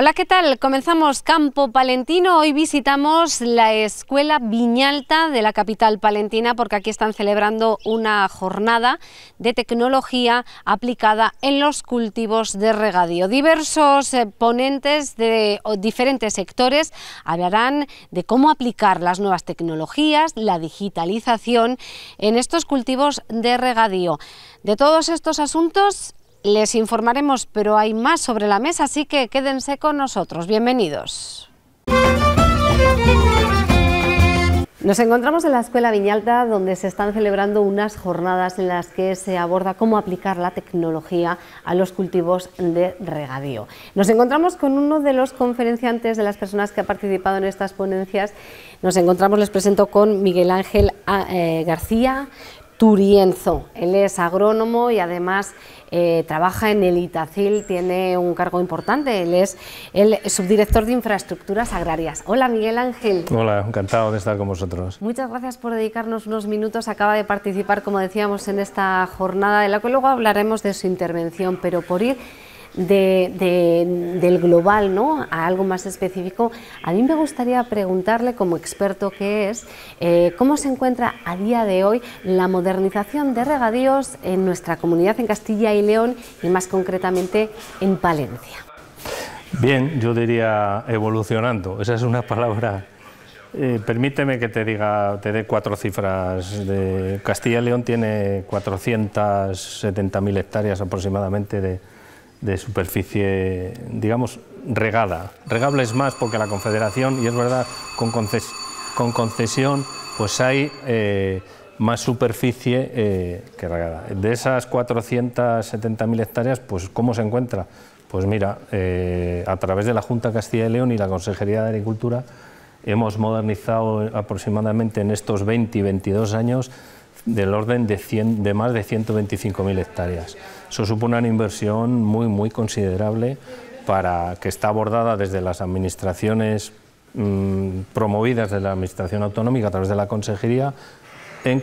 Hola, ¿qué tal? Comenzamos Campo Palentino. Hoy visitamos la Escuela Viñalta de la capital palentina porque aquí están celebrando una jornada de tecnología aplicada en los cultivos de regadío. Diversos ponentes de diferentes sectores hablarán de cómo aplicar las nuevas tecnologías, la digitalización en estos cultivos de regadío. De todos estos asuntos les informaremos, pero hay más sobre la mesa, así que quédense con nosotros. Bienvenidos. Nos encontramos en la Escuela Viñalta, donde se están celebrando unas jornadas en las que se aborda cómo aplicar la tecnología a los cultivos de regadío. Nos encontramos con uno de los conferenciantes, de las personas que ha participado en estas ponencias. Les presento con Miguel Ángel García Turienzo. Él es agrónomo y además trabaja en el Itacil, tiene un cargo importante, él es el subdirector de infraestructuras agrarias. Hola, Miguel Ángel. Hola, encantado de estar con vosotros. Muchas gracias por dedicarnos unos minutos. Acaba de participar, como decíamos, en esta jornada, de la que luego hablaremos de su intervención, pero por ir del global, ¿no?, a algo más específico, a mí me gustaría preguntarle, como experto que es, cómo se encuentra a día de hoy la modernización de regadíos en nuestra comunidad, en Castilla y León, y más concretamente en Palencia. Bien, yo diría evolucionando, esa es una palabra. Permíteme que te dé cuatro cifras. Castilla y León tiene 470.000 hectáreas aproximadamente de superficie, digamos, regada. Regable es más porque la Confederación, y es verdad, con concesión, pues hay más superficie que regada. De esas 470.000 hectáreas, pues ¿cómo se encuentra? Pues mira, a través de la Junta de Castilla y León y la Consejería de Agricultura hemos modernizado aproximadamente en estos 20 y 22 años del orden de más de 125.000 hectáreas. Eso supone una inversión muy considerable que está abordada desde las administraciones promovidas de la Administración Autonómica a través de la Consejería,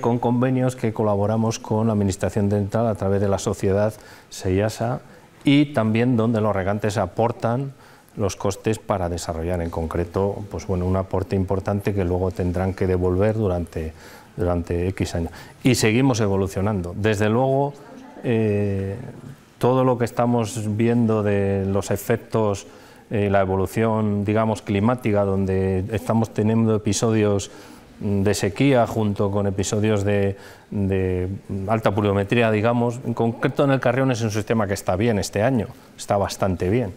con convenios que colaboramos con la Administración Central a través de la sociedad SEIASA, y también donde los regantes aportan los costes para desarrollar, en concreto, pues bueno, un aporte importante que luego tendrán que devolver durante X años. Y seguimos evolucionando. Desde luego, todo lo que estamos viendo de los efectos, la evolución, digamos, climática, donde estamos teniendo episodios de sequía junto con episodios de alta pluviometría, digamos, en concreto en el Carrión es un sistema que está bien este año, está bastante bien.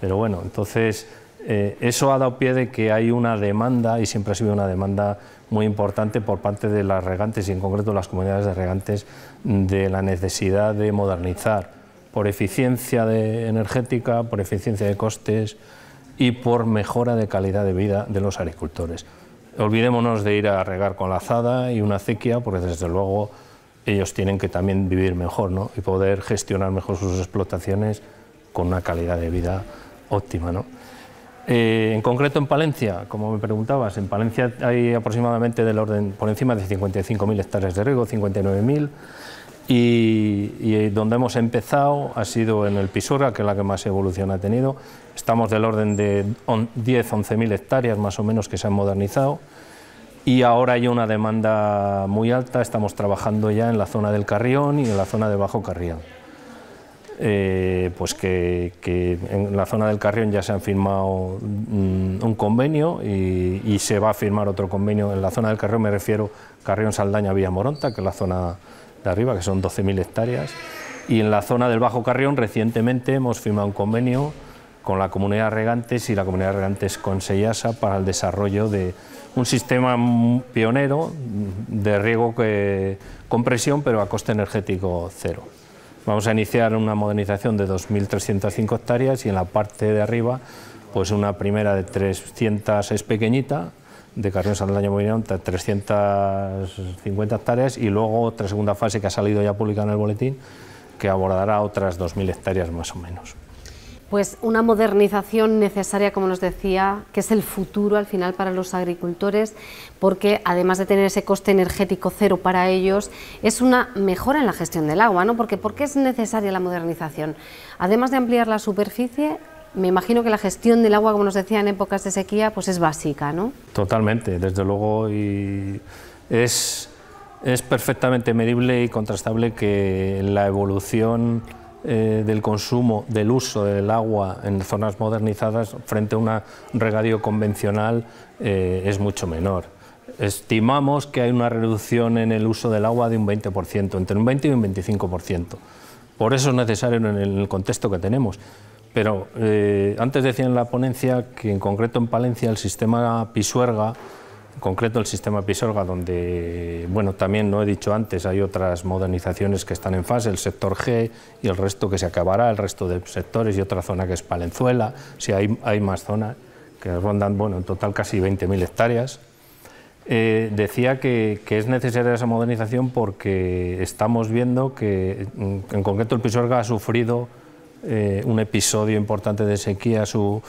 Pero bueno, entonces eso ha dado pie de que hay una demanda, y siempre ha sido una demanda muy importante por parte de las regantes y en concreto las comunidades de regantes, de la necesidad de modernizar por eficiencia energética, por eficiencia de costes y por mejora de calidad de vida de los agricultores. Olvidémonos de ir a regar con la azada y una acequia, porque desde luego ellos tienen que también vivir mejor, ¿no?, y poder gestionar mejor sus explotaciones con una calidad de vida óptima, ¿no? En concreto en Palencia, como me preguntabas, en Palencia hay aproximadamente del orden por encima de 55.000 hectáreas de riego, 59.000, y donde hemos empezado ha sido en el Pisuerga, que es la que más evolución ha tenido. Estamos del orden de 10-11.000 hectáreas más o menos que se han modernizado, y ahora hay una demanda muy alta. Estamos trabajando ya en la zona del Carrión y en la zona de Bajo Carrión. Pues que en la zona del Carrión ya se han firmado un convenio y se va a firmar otro convenio. En la zona del Carrión me refiero Carrión, Saldaña, Villa Moronta, que es la zona de arriba, que son 12.000 hectáreas, y en la zona del Bajo Carrión recientemente hemos firmado un convenio con la Comunidad de Regantes y la Comunidad de Regantes con SEIASA para el desarrollo de un sistema pionero de riego con presión, pero a coste energético cero. Vamos a iniciar una modernización de 2.305 hectáreas y en la parte de arriba, pues una primera de 300 es pequeñita, de Carrión, Saldaña, Molinón, 350 hectáreas, y luego otra segunda fase que ha salido ya publicada en el boletín, que abordará otras 2.000 hectáreas más o menos. Pues una modernización necesaria, como nos decía, que es el futuro al final para los agricultores, porque además de tener ese coste energético cero para ellos, es una mejora en la gestión del agua, ¿no? Porque ¿por qué es necesaria la modernización? Además de ampliar la superficie, Me imagino que la gestión del agua, como nos decía, en épocas de sequía, pues es básica, ¿no? Totalmente, desde luego, y es perfectamente medible y contrastable que la evolución del consumo, del uso del agua en zonas modernizadas frente a un regadío convencional es mucho menor. Estimamos que hay una reducción en el uso del agua de un 20%, entre un 20 y un 25%. Por eso es necesario en el contexto que tenemos. Pero antes decía en la ponencia que en concreto en Palencia el sistema Pisuerga, en concreto el sistema Pisuerga, donde, bueno, también no he dicho antes, hay otras modernizaciones que están en fase, el sector G y el resto que se acabará, el resto de sectores y otra zona que es Palenzuela, si hay más zonas que rondan, bueno, en total casi 20.000 hectáreas. Decía que es necesaria esa modernización porque estamos viendo que en concreto el Pisuerga ha sufrido un episodio importante de sequía su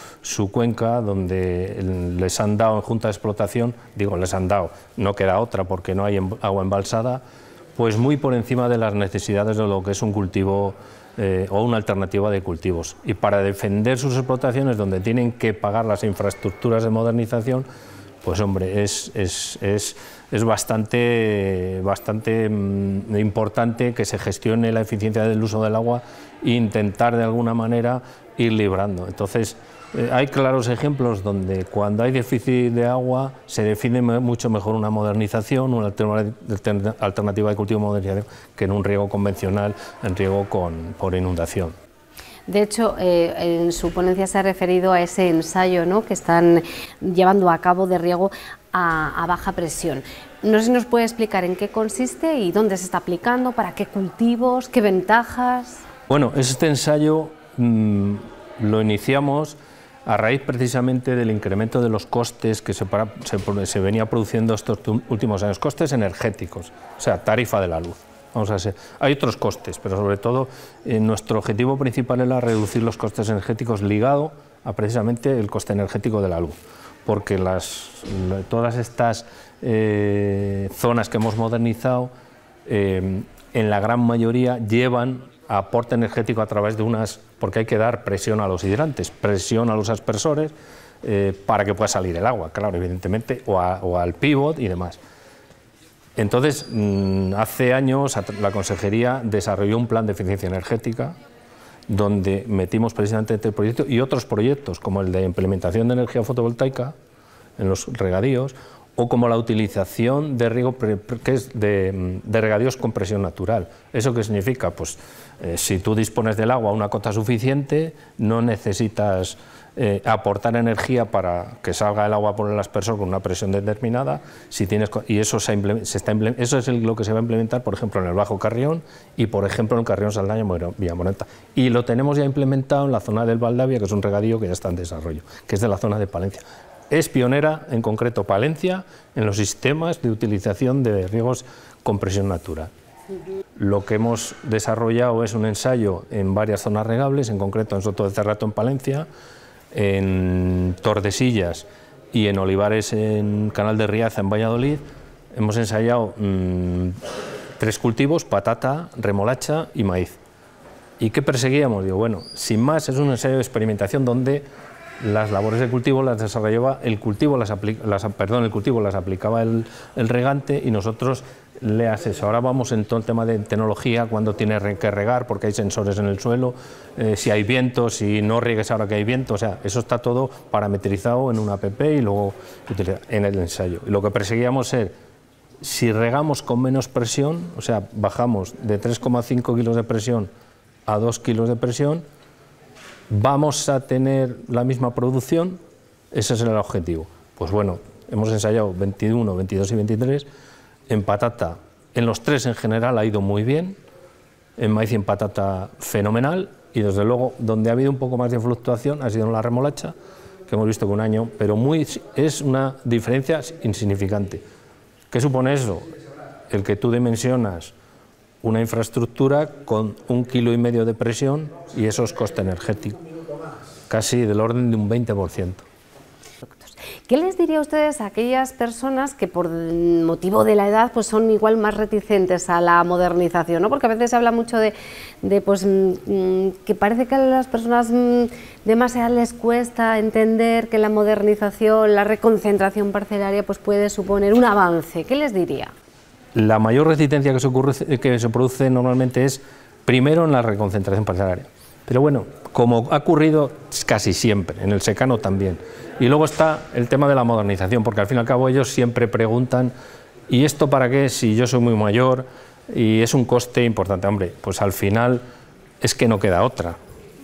cuenca, donde les han dado en junta de explotación, digo les han dado, no queda otra porque no hay agua embalsada, pues muy por encima de las necesidades de lo que es un cultivo o una alternativa de cultivos. Y para defender sus explotaciones, donde tienen que pagar las infraestructuras de modernización, pues hombre, es bastante importante que se gestione la eficiencia del uso del agua e intentar de alguna manera ir librando. Entonces, hay claros ejemplos donde cuando hay déficit de agua se define mucho mejor una modernización, una alternativa de cultivo modernización, que en un riego convencional, en riego por inundación. De hecho, en su ponencia se ha referido a ese ensayo, ¿no?, que están llevando a cabo de riego a baja presión. No sé si nos puede explicar en qué consiste y dónde se está aplicando, para qué cultivos, qué ventajas. Bueno, este ensayo lo iniciamos a raíz precisamente del incremento de los costes que se venía produciendo estos últimos años, costes energéticos, o sea, tarifa de la luz. Hay otros costes, pero sobre todo nuestro objetivo principal era reducir los costes energéticos ligado a precisamente el coste energético de la luz, porque todas estas zonas que hemos modernizado en la gran mayoría llevan aporte energético a través de porque hay que dar presión a los hidrantes, presión a los aspersores para que pueda salir el agua, claro, evidentemente, o al pívot y demás. Entonces, hace años la Consejería desarrolló un plan de eficiencia energética donde metimos precisamente este proyecto y otros proyectos como el de implementación de energía fotovoltaica en los regadíos o como la utilización de riego de regadíos con presión natural. ¿Eso qué significa? Pues si tú dispones del agua a una cota suficiente, no necesitas aportar energía para que salga el agua por el aspersor con una presión determinada, y eso es lo que se va a implementar, por ejemplo, en el Bajo Carrión y, por ejemplo, en el Carrión Saldaña-Villamorenta. Y lo tenemos ya implementado en la zona del Valdavia, que es un regadío que ya está en desarrollo, que es de la zona de Palencia. Es pionera, en concreto Palencia, en los sistemas de utilización de riegos con presión natural. Lo que hemos desarrollado es un ensayo en varias zonas regables, en concreto en Soto de Cerrato en Palencia, en Tordesillas y en Olivares en Canal de Riaza en Valladolid. Hemos ensayado 3 cultivos, patata, remolacha y maíz. ¿Y qué perseguíamos? Digo, bueno, sin más, es un ensayo de experimentación donde las labores de cultivo las desarrollaba el cultivo, las aplicaba el regante y nosotros le asesorábamos en todo el tema de tecnología, cuando tiene que regar, porque hay sensores en el suelo, si hay viento, si no riegues ahora que hay viento, o sea, eso está todo parametrizado en una app y luego en el ensayo. Y lo que perseguíamos es, si regamos con menos presión, o sea, bajamos de 3,5 kilos de presión a 2 kilos de presión, ¿vamos a tener la misma producción? Ese es el objetivo. Pues bueno, hemos ensayado 21, 22 y 23. En patata, en los 3 en general ha ido muy bien. En maíz y en patata fenomenal. Y desde luego, donde ha habido un poco más de fluctuación ha sido en la remolacha, que hemos visto que un año, pero es una diferencia insignificante. ¿Qué supone eso? El que tú dimensionas una infraestructura con 1,5 kilos de presión y eso es coste energético, casi del orden de un 20%. ¿Qué les diría a ustedes a aquellas personas que por motivo de la edad pues son igual más reticentes a la modernización, ¿no? Porque a veces se habla mucho de que parece que a las personas de más edad les cuesta entender que la modernización, la reconcentración parcelaria pues puede suponer un avance. ¿Qué les diría? La mayor resistencia que se produce normalmente es primero en la reconcentración parcelaria. Pero bueno, como ha ocurrido casi siempre, en el secano también. Y luego está el tema de la modernización, porque al fin y al cabo ellos siempre preguntan ¿y esto para qué si yo soy muy mayor y es un coste importante? Hombre, pues al final es que no queda otra.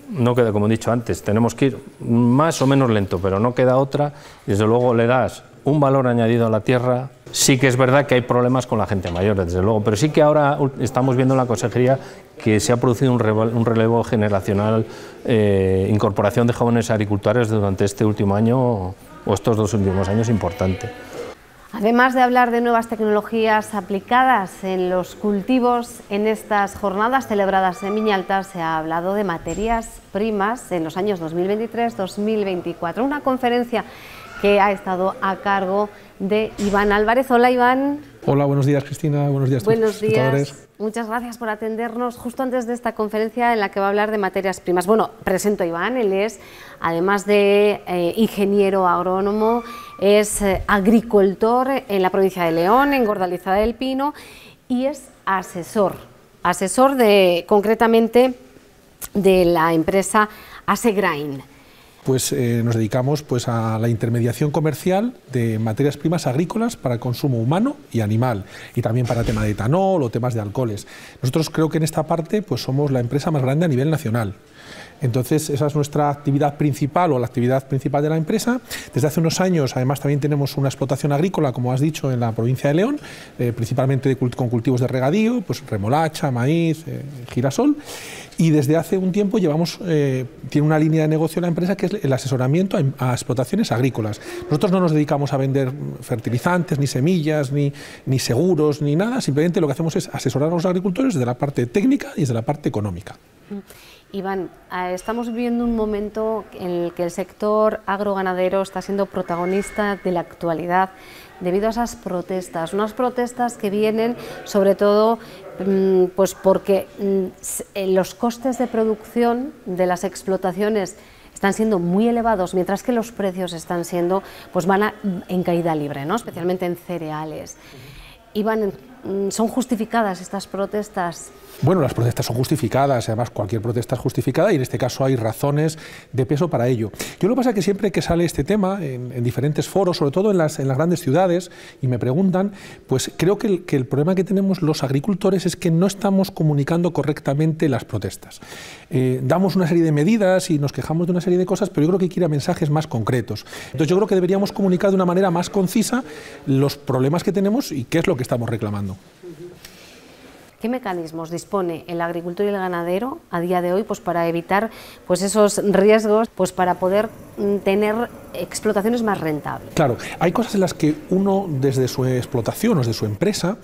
No queda, como he dicho antes, tenemos que ir más o menos lento, pero no queda otra. Desde luego le das un valor añadido a la tierra. Sí que es verdad que hay problemas con la gente mayor, desde luego, pero sí que ahora estamos viendo en la consejería que se ha producido un relevo generacional, incorporación de jóvenes agricultores durante este último año o estos 2 últimos años importante. Además de hablar de nuevas tecnologías aplicadas en los cultivos, en estas jornadas celebradas en Viñalta se ha hablado de materias primas en los años 2023-2024, una conferencia que ha estado a cargo de Iván Álvarez. Hola, Iván. Hola, buenos días, Cristina. Buenos días a todos los espectadores. Muchas gracias por atendernos justo antes de esta conferencia en la que va a hablar de materias primas. Bueno, presento a Iván, él es, además de ingeniero agrónomo, es agricultor en la provincia de León, en Gordaliza del Pino, y es asesor concretamente de la empresa Asegrain. Pues nos dedicamos pues, a la intermediación comercial de materias primas agrícolas para el consumo humano y animal, y también para tema de etanol o temas de alcoholes. Nosotros creo que en esta parte pues, somos la empresa más grande a nivel nacional. Entonces, esa es nuestra actividad principal o la actividad principal de la empresa. Desde hace unos años, además, también tenemos una explotación agrícola, como has dicho, en la provincia de León, principalmente con cultivos de regadío, pues remolacha, maíz, girasol. Y desde hace un tiempo tiene una línea de negocio la empresa que es el asesoramiento a explotaciones agrícolas. Nosotros no nos dedicamos a vender fertilizantes, ni semillas, ni seguros, ni nada. Simplemente lo que hacemos es asesorar a los agricultores desde la parte técnica y desde la parte económica. Iván, estamos viviendo un momento en el que el sector agroganadero está siendo protagonista de la actualidad debido a esas protestas, unas protestas que vienen sobre todo pues porque los costes de producción de las explotaciones están siendo muy elevados, mientras que los precios están siendo, pues van en caída libre, ¿no? Especialmente en cereales. Iván, ¿son justificadas estas protestas? Bueno, las protestas son justificadas, además cualquier protesta es justificada y en este caso hay razones de peso para ello. Yo lo que pasa es que siempre que sale este tema en diferentes foros, sobre todo en las grandes ciudades, y me preguntan, pues creo que el problema que tenemos los agricultores es que no estamos comunicando correctamente las protestas. Damos una serie de medidas y nos quejamos de una serie de cosas, pero yo creo que hay que ir a mensajes más concretos. Entonces yo creo que deberíamos comunicar de una manera más concisa los problemas que tenemos y qué es lo que estamos reclamando. ¿Qué mecanismos dispone el agricultor y el ganadero a día de hoy pues, para evitar pues, esos riesgos, pues, para poder tener explotaciones más rentables? Claro, hay cosas en las que uno desde su explotación o desde su empresa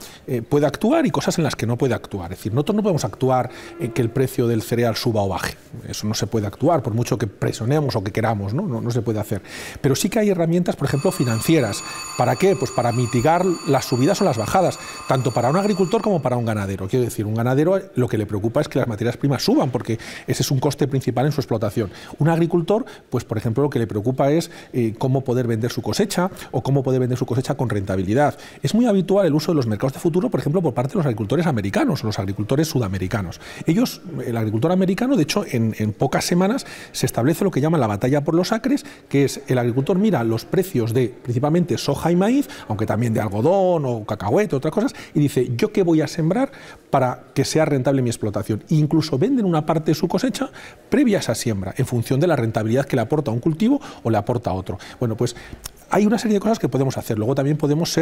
puede actuar y cosas en las que no puede actuar. Es decir, nosotros no podemos actuar en que el precio del cereal suba o baje. Eso no se puede actuar, por mucho que presionemos o que queramos, no se puede hacer. Pero sí que hay herramientas, por ejemplo, financieras. ¿Para qué? Pues para mitigar las subidas o las bajadas, tanto para un agricultor como para un ganadero. Quiero decir, un ganadero lo que le preocupa es que las materias primas suban, porque ese es un coste principal en su explotación. Un agricultor, pues por ejemplo, lo que le preocupa es cómo poder vender su cosecha o cómo poder vender su cosecha con rentabilidad. Es muy habitual el uso de los mercados de futuro, por ejemplo, por parte de los agricultores americanos o los agricultores sudamericanos. Ellos, el agricultor americano, de hecho, en pocas semanas se establece lo que llaman la batalla por los acres, que es el agricultor mira los precios de principalmente soja y maíz, aunque también de algodón o cacahuete, otras cosas, y dice, ¿yo qué voy a sembrar para que sea rentable mi explotación? E incluso venden una parte de su cosecha previa a esa siembra, en función de la rentabilidad que le aporta un cultivo o le aporta a otro. Bueno, pues hay una serie de cosas que podemos hacer. Luego también podemos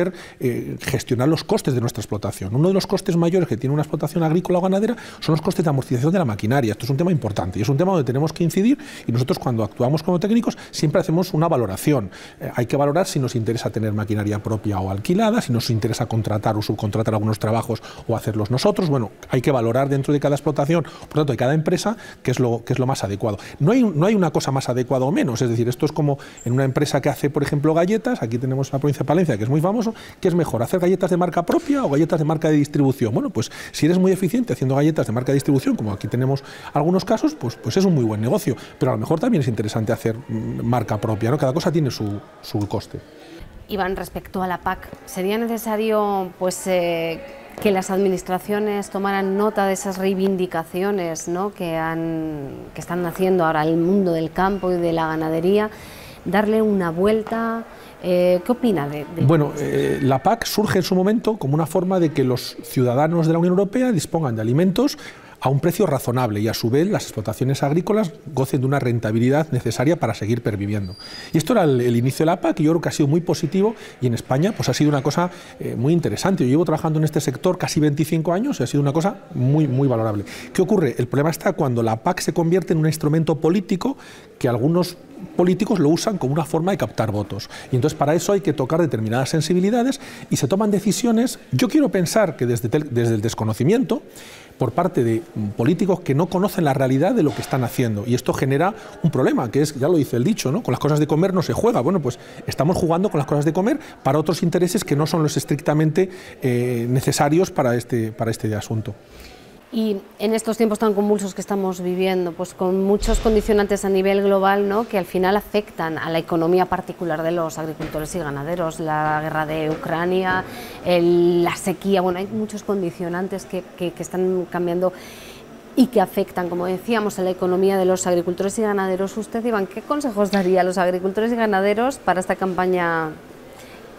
gestionar los costes de nuestra explotación. Uno de los costes mayores que tiene una explotación agrícola o ganadera son los costes de amortización de la maquinaria. Esto es un tema importante y es un tema donde tenemos que incidir, y nosotros cuando actuamos como técnicos siempre hacemos una valoración. Hay que valorar si nos interesa tener maquinaria propia o alquilada, si nos interesa contratar o subcontratar algunos trabajos o hacerlos nosotros. Bueno, hay que valorar dentro de cada explotación, por tanto de cada empresa, qué es lo más adecuado. No hay una cosa más adecuada o menos, es decir, esto es como en una empresa que hace, por ejemplo, galletas, aquí tenemos la provincia de Palencia, que es muy famoso, ¿qué es mejor, hacer galletas de marca propia o galletas de marca de distribución? Bueno, pues si eres muy eficiente haciendo galletas de marca de distribución, como aquí tenemos algunos casos, pues es un muy buen negocio, pero a lo mejor también es interesante hacer marca propia, ¿no? Cada cosa tiene su coste. Iván, respecto a la PAC, ¿sería necesario que las administraciones tomaran nota de esas reivindicaciones, ¿no?, que están haciendo ahora el mundo del campo y de la ganadería, darle una vuelta? ¿Qué opina de Bueno, la PAC surge en su momento como una forma de que los ciudadanos de la Unión Europea dispongan de alimentos a un precio razonable y a su vez las explotaciones agrícolas gocen de una rentabilidad necesaria para seguir perviviendo. Y esto era el inicio de la PAC y yo creo que ha sido muy positivo y en España pues ha sido una cosa muy interesante. Yo llevo trabajando en este sector casi 25 años y ha sido una cosa muy valorable. ¿Qué ocurre? El problema está cuando la PAC se convierte en un instrumento político que algunos políticos lo usan como una forma de captar votos. Y entonces para eso hay que tocar determinadas sensibilidades y se toman decisiones, yo quiero pensar que desde el desconocimiento, por parte de políticos que no conocen la realidad de lo que están haciendo. Y esto genera un problema, que es, ya lo dice el dicho, ¿no?, con las cosas de comer no se juega. Bueno, pues estamos jugando con las cosas de comer para otros intereses que no son los estrictamente necesarios para este asunto. Y en estos tiempos tan convulsos que estamos viviendo, pues con muchos condicionantes a nivel global, ¿no?, que al final afectan a la economía particular de los agricultores y ganaderos, la guerra de Ucrania, la sequía, bueno, hay muchos condicionantes que están cambiando y que afectan, como decíamos, a la economía de los agricultores y ganaderos. Usted, Iván, ¿qué consejos daría a los agricultores y ganaderos para esta campaña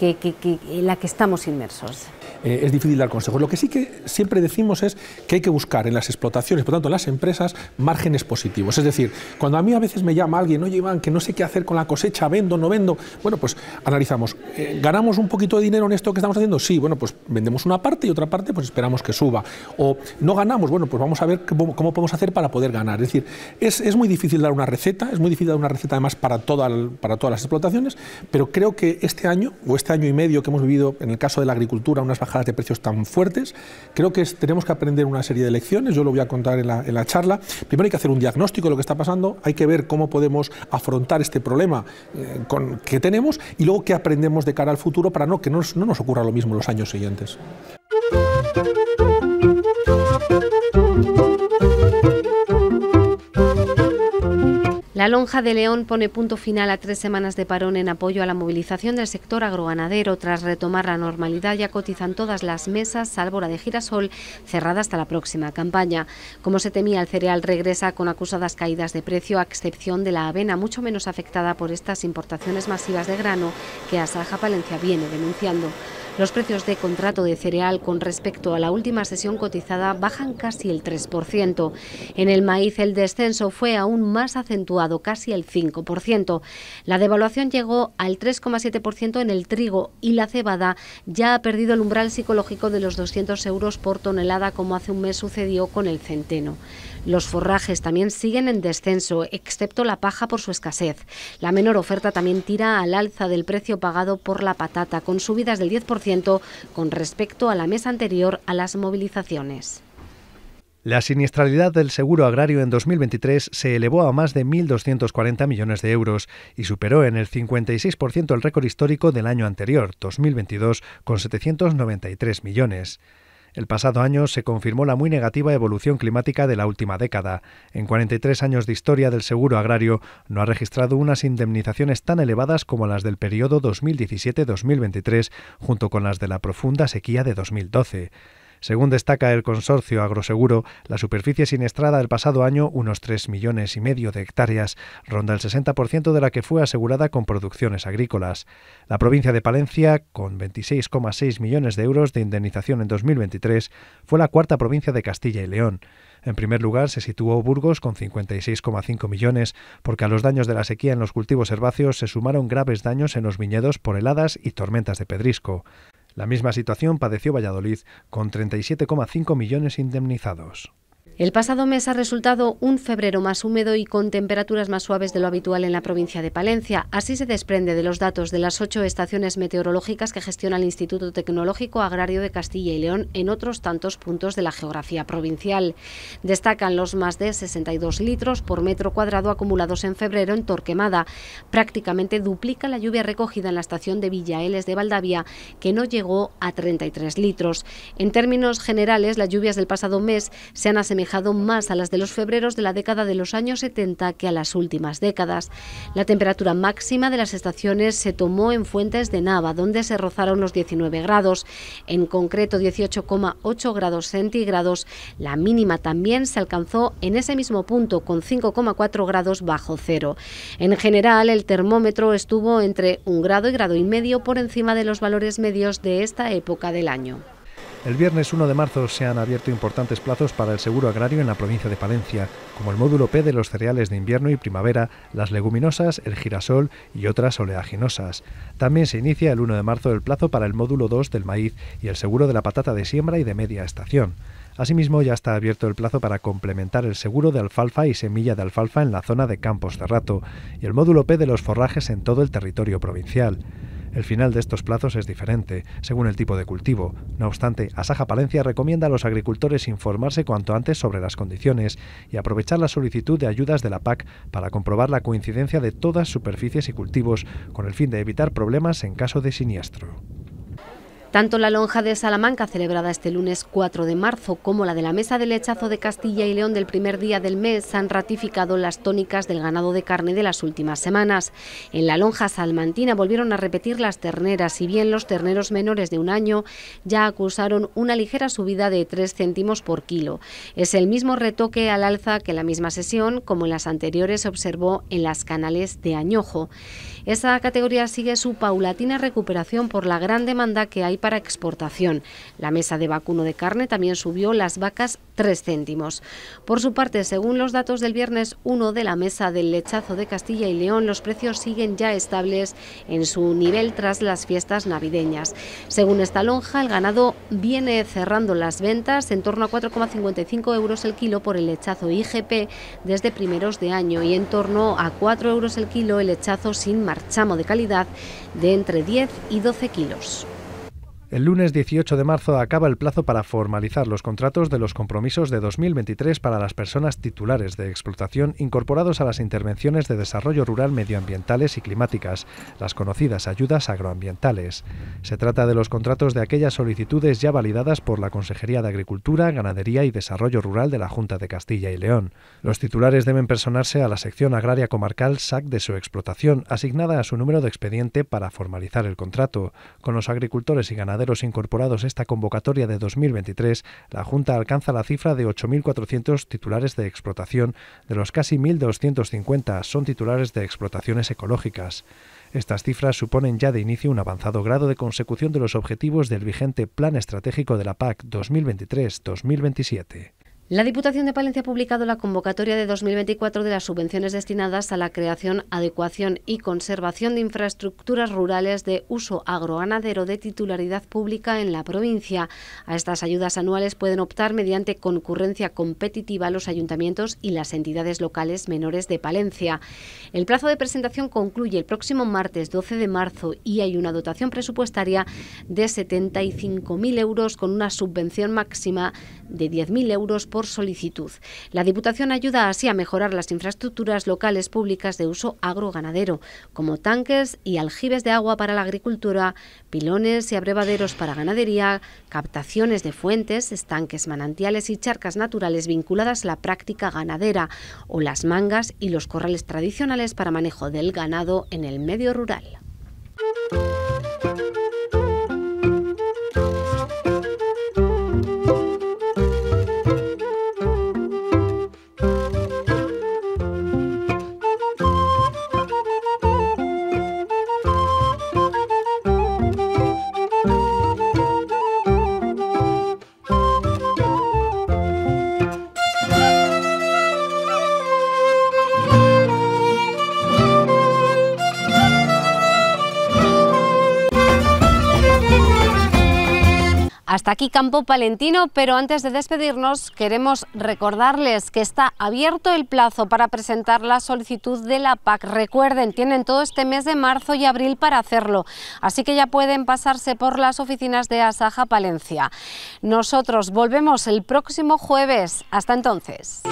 en la que estamos inmersos? Es difícil dar consejos. Lo que sí que siempre decimos es que hay que buscar en las explotaciones, por tanto en las empresas, márgenes positivos. Es decir, cuando a mí a veces me llama alguien, oye Iván, que no sé qué hacer con la cosecha, vendo, no vendo, bueno, pues analizamos, ¿ganamos un poquito de dinero en esto que estamos haciendo? Sí, bueno, pues vendemos una parte y otra parte pues esperamos que suba. O no ganamos, bueno, pues vamos a ver cómo podemos hacer para poder ganar. Es decir, es muy difícil dar una receta, es muy difícil dar una receta además para todas las explotaciones, pero creo que este año o este año y medio que hemos vivido en el caso de la agricultura, unas bajadas de precios tan fuertes, creo que tenemos que aprender una serie de lecciones. Yo lo voy a contar en la charla. Primero hay que hacer un diagnóstico de lo que está pasando, hay que ver cómo podemos afrontar este problema que tenemos y luego qué aprendemos de cara al futuro para que no nos ocurra lo mismo en los años siguientes. La Lonja de León pone punto final a 3 semanas de parón en apoyo a la movilización del sector agroganadero. Tras retomar la normalidad ya cotizan todas las mesas, salvo la de girasol, cerrada hasta la próxima campaña. Como se temía, el cereal regresa con acusadas caídas de precio, a excepción de la avena, mucho menos afectada por estas importaciones masivas de grano que Asaja Palencia viene denunciando. Los precios de contrato de cereal con respecto a la última sesión cotizada bajan casi el 3%. En el maíz el descenso fue aún más acentuado, casi el 5%. La devaluación llegó al 3,7% en el trigo y la cebada ya ha perdido el umbral psicológico de los 200 euros por tonelada, como hace un mes sucedió con el centeno. Los forrajes también siguen en descenso, excepto la paja por su escasez. La menor oferta también tira al alza del precio pagado por la patata, con subidas del 10% con respecto a la mes anterior a las movilizaciones. La siniestralidad del seguro agrario en 2023 se elevó a más de 1.240 millones de euros y superó en el 56% el récord histórico del año anterior, 2022, con 793 millones. El pasado año se confirmó la muy negativa evolución climática de la última década. En 43 años de historia del seguro agrario no ha registrado unas indemnizaciones tan elevadas como las del periodo 2017-2023, junto con las de la profunda sequía de 2012. Según destaca el consorcio Agroseguro, la superficie siniestrada el pasado año, unos 3,5 millones de hectáreas, ronda el 60% de la que fue asegurada con producciones agrícolas. La provincia de Palencia, con 26,6 millones de euros de indemnización en 2023, fue la cuarta provincia de Castilla y León. En primer lugar se situó Burgos con 56,5 millones, porque a los daños de la sequía en los cultivos herbáceos se sumaron graves daños en los viñedos por heladas y tormentas de pedrisco. La misma situación padeció Valladolid, con 37,5 millones indemnizados. El pasado mes ha resultado un febrero más húmedo y con temperaturas más suaves de lo habitual en la provincia de Palencia. Así se desprende de los datos de las 8 estaciones meteorológicas que gestiona el Instituto Tecnológico Agrario de Castilla y León en otros tantos puntos de la geografía provincial. Destacan los más de 62 litros por metro cuadrado acumulados en febrero en Torquemada. Prácticamente duplica la lluvia recogida en la estación de Villaeles de Valdavia, que no llegó a 33 litros. En términos generales, las lluvias del pasado mes se han asemejado más a las de los febreros de la década de los años 70 que a las últimas décadas. La temperatura máxima de las estaciones se tomó en Fuentes de Nava, donde se rozaron los 19 grados, en concreto 18,8 grados centígrados. La mínima también se alcanzó en ese mismo punto, con 5,4 grados bajo cero. En general, el termómetro estuvo entre 1 grado y grado y medio por encima de los valores medios de esta época del año. El viernes 1 de marzo se han abierto importantes plazos para el seguro agrario en la provincia de Palencia, como el módulo P de los cereales de invierno y primavera, las leguminosas, el girasol y otras oleaginosas. También se inicia el 1 de marzo el plazo para el módulo 2 del maíz y el seguro de la patata de siembra y de media estación. Asimismo, ya está abierto el plazo para complementar el seguro de alfalfa y semilla de alfalfa en la zona de Campos de Rato y el módulo P de los forrajes en todo el territorio provincial. El final de estos plazos es diferente, según el tipo de cultivo. No obstante, Asaja Palencia recomienda a los agricultores informarse cuanto antes sobre las condiciones y aprovechar la solicitud de ayudas de la PAC para comprobar la coincidencia de todas superficies y cultivos, con el fin de evitar problemas en caso de siniestro. Tanto la lonja de Salamanca, celebrada este lunes 4 de marzo, como la de la Mesa del Lechazo de Castilla y León del primer día del mes han ratificado las tónicas del ganado de carne de las últimas semanas. En la lonja salmantina volvieron a repetir las terneras, si bien los terneros menores de 1 año ya acusaron una ligera subida de 3 céntimos por kilo. Es el mismo retoque al alza que en la misma sesión, como en las anteriores se observó en las canales de añojo. Esa categoría sigue su paulatina recuperación por la gran demanda que hay para exportación. La mesa de vacuno de carne también subió las vacas 3 céntimos. Por su parte, según los datos del viernes 1 de la Mesa del Lechazo de Castilla y León, los precios siguen ya estables en su nivel tras las fiestas navideñas. Según esta lonja, el ganado viene cerrando las ventas en torno a 4,55 euros el kilo por el lechazo IGP desde primeros de año y en torno a 4 euros el kilo el lechazo sin marchamo de calidad de entre 10 y 12 kilos. El lunes 18 de marzo acaba el plazo para formalizar los contratos de los compromisos de 2023 para las personas titulares de explotación incorporados a las intervenciones de desarrollo rural medioambientales y climáticas, las conocidas ayudas agroambientales. Se trata de los contratos de aquellas solicitudes ya validadas por la Consejería de Agricultura, Ganadería y Desarrollo Rural de la Junta de Castilla y León. Los titulares deben personarse a la sección agraria comarcal SAC de su explotación, asignada a su número de expediente para formalizar el contrato. Con los agricultores y ganaderos incorporados a esta convocatoria de 2023, la Junta alcanza la cifra de 8.400 titulares de explotación, de los casi 1.250 son titulares de explotaciones ecológicas. Estas cifras suponen ya de inicio un avanzado grado de consecución de los objetivos del vigente Plan Estratégico de la PAC 2023-2027. La Diputación de Palencia ha publicado la convocatoria de 2024 de las subvenciones destinadas a la creación, adecuación y conservación de infraestructuras rurales de uso agroganadero de titularidad pública en la provincia. A estas ayudas anuales pueden optar mediante concurrencia competitiva los ayuntamientos y las entidades locales menores de Palencia. El plazo de presentación concluye el próximo martes 12 de marzo y hay una dotación presupuestaria de 75.000 euros con una subvención máxima de 10.000 euros por solicitud. La Diputación ayuda así a mejorar las infraestructuras locales públicas de uso agroganadero, como tanques y aljibes de agua para la agricultura, pilones y abrevaderos para ganadería, captaciones de fuentes, estanques, manantiales y charcas naturales vinculadas a la práctica ganadera, o las mangas y los corrales tradicionales para manejo del ganado en el medio rural. Hasta aquí Campo Palentino, pero antes de despedirnos queremos recordarles que está abierto el plazo para presentar la solicitud de la PAC. Recuerden, tienen todo este mes de marzo y abril para hacerlo, así que ya pueden pasarse por las oficinas de Asaja Palencia. Nosotros volvemos el próximo jueves. Hasta entonces.